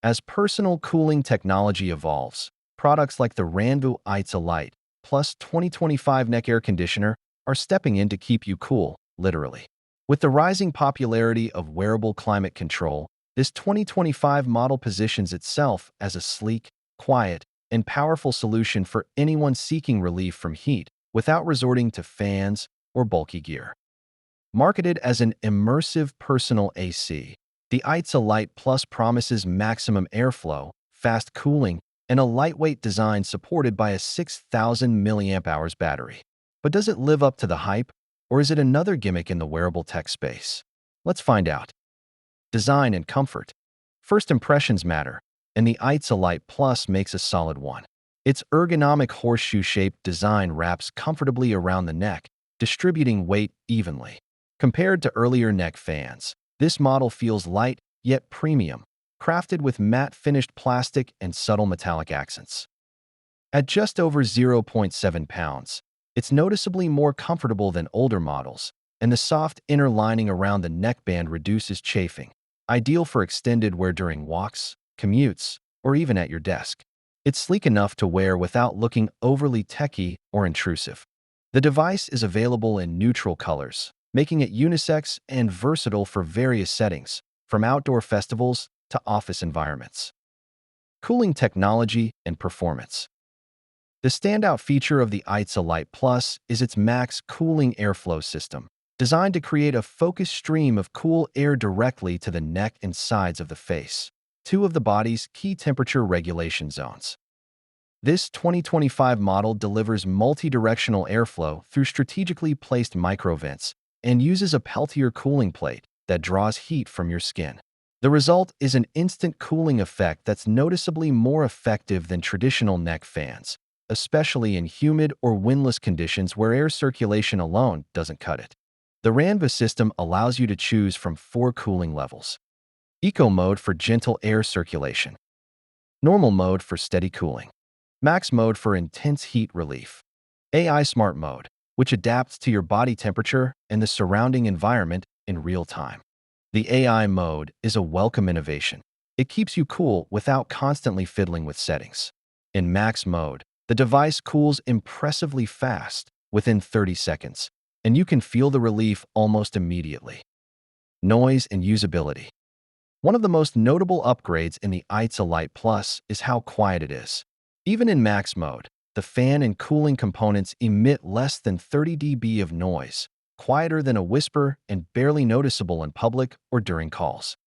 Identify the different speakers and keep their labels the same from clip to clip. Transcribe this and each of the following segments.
Speaker 1: As personal cooling technology evolves, products like the RANVOO AICE LITE Plus 2025 neck air conditioner are stepping in to keep you cool, literally. With the rising popularity of wearable climate control, this 2025 model positions itself as a sleek, quiet, and powerful solution for anyone seeking relief from heat without resorting to fans or bulky gear. Marketed as an immersive personal AC, the AICE LITE Plus promises maximum airflow, fast cooling, and a lightweight design supported by a 6,000 mAh battery. But does it live up to the hype, or is it another gimmick in the wearable tech space? Let's find out. Design and comfort. First impressions matter, and the AICE LITE Plus makes a solid one. Its ergonomic horseshoe-shaped design wraps comfortably around the neck, distributing weight evenly. Compared to earlier neck fans, this model feels light yet premium, crafted with matte-finished plastic and subtle metallic accents. At just over 0.7 pounds, it's noticeably more comfortable than older models, and the soft inner lining around the neckband reduces chafing, ideal for extended wear during walks, commutes, or even at your desk. It's sleek enough to wear without looking overly techy or intrusive. The device is available in neutral colors, making it unisex and versatile for various settings, from outdoor festivals to office environments. Cooling technology and performance. The standout feature of the AICE LITE Plus is its max cooling airflow system, designed to create a focused stream of cool air directly to the neck and sides of the face, two of the body's key temperature regulation zones. This 2025 model delivers multi-directional airflow through strategically placed microvents and uses a Peltier cooling plate that draws heat from your skin. The result is an instant cooling effect that's noticeably more effective than traditional neck fans, especially in humid or windless conditions where air circulation alone doesn't cut it. The RANVOO system allows you to choose from 4 cooling levels. Eco mode for gentle air circulation. Normal mode for steady cooling. Max mode for intense heat relief. AI Smart mode, which adapts to your body temperature and the surrounding environment in real time. The AI mode is a welcome innovation. It keeps you cool without constantly fiddling with settings. In Max mode, the device cools impressively fast, within 30 seconds, and you can feel the relief almost immediately. Noise and usability. One of the most notable upgrades in the AICE LITE Plus is how quiet it is. Even in Max mode, the fan and cooling components emit less than 30 dB of noise, quieter than a whisper and barely noticeable in public or during calls.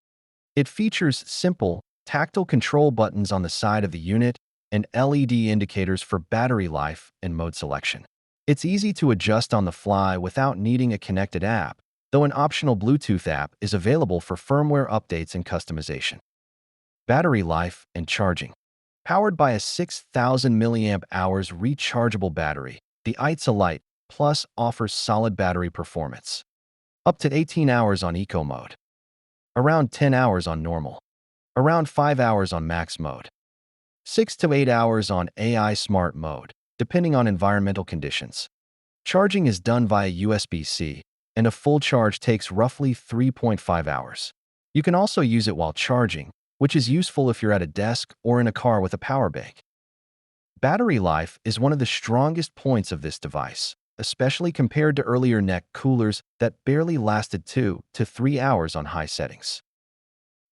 Speaker 1: It features simple, tactile control buttons on the side of the unit and LED indicators for battery life and mode selection. It's easy to adjust on the fly without needing a connected app, though an optional Bluetooth app is available for firmware updates and customization. Battery life and charging. Powered by a 6,000 mAh rechargeable battery, the AICE LITE Plus offers solid battery performance. Up to 18 hours on Eco mode. Around 10 hours on Normal. Around 5 hours on Max mode. 6 to 8 hours on AI Smart mode, depending on environmental conditions. Charging is done via USB-C, and a full charge takes roughly 3.5 hours. You can also use it while charging, which is useful if you're at a desk or in a car with a power bank. Battery life is one of the strongest points of this device, especially compared to earlier neck coolers that barely lasted 2 to 3 hours on high settings.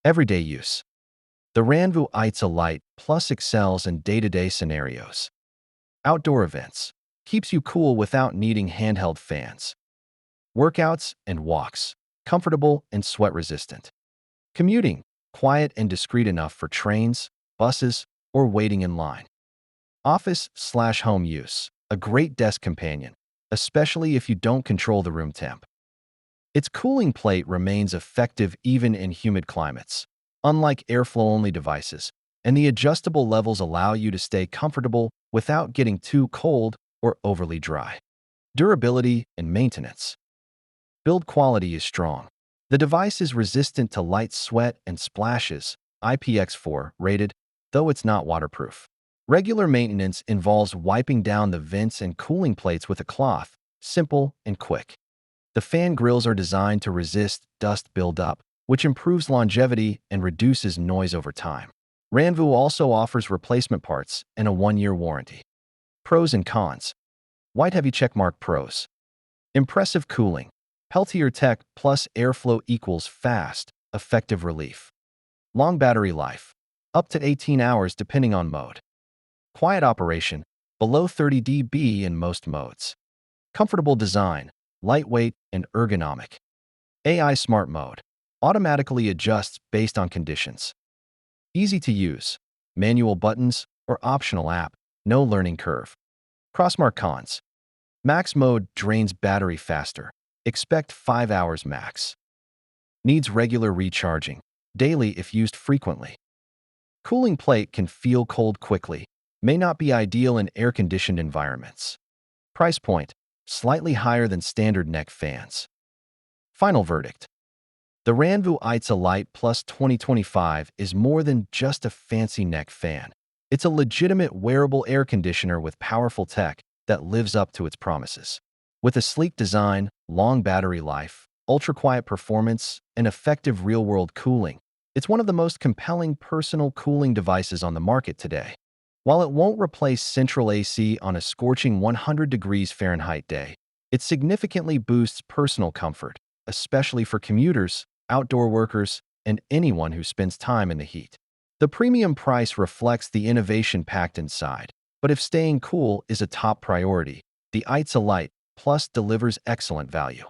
Speaker 1: Everyday use. The RANVOO AICE LITE Plus excels in day-to-day scenarios. Outdoor events. Keeps you cool without needing handheld fans. Workouts and walks. Comfortable and sweat-resistant. Commuting. Quiet and discreet enough for trains, buses, or waiting in line. Office/home use. A great desk companion, especially if you don't control the room temp. Its cooling plate remains effective even in humid climates, unlike airflow-only devices, and the adjustable levels allow you to stay comfortable without getting too cold or overly dry. Durability and maintenance. Build quality is strong. The device is resistant to light sweat and splashes, IPX4 rated, though it's not waterproof. Regular maintenance involves wiping down the vents and cooling plates with a cloth, simple and quick. The fan grills are designed to resist dust buildup, which improves longevity and reduces noise over time. RANVOO also offers replacement parts and a 1-year warranty. Pros and cons. White heavy checkmark pros. Impressive cooling. Peltier tech plus airflow equals fast, effective relief. Long battery life. Up to 18 hours depending on mode. Quiet operation. Below 30 dB in most modes. Comfortable design. Lightweight and ergonomic. AI smart mode. Automatically adjusts based on conditions. Easy to use. Manual buttons or optional app. No learning curve. Crossmark cons. Max mode drains battery faster. Expect 5 hours max. Needs regular recharging. Daily if used frequently. Cooling plate can feel cold quickly. May not be ideal in air-conditioned environments. Price point. Slightly higher than standard neck fans. Final verdict. The RANVOO AICE LITE Plus 2025 is more than just a fancy neck fan. It's a legitimate wearable air conditioner with powerful tech that lives up to its promises. With a sleek design, long battery life, ultra-quiet performance, and effective real-world cooling, it's one of the most compelling personal cooling devices on the market today. While it won't replace central AC on a scorching 100 degrees Fahrenheit day, it significantly boosts personal comfort, especially for commuters, outdoor workers, and anyone who spends time in the heat. The premium price reflects the innovation packed inside, but if staying cool is a top priority, the AICE LITE Plus delivers excellent value.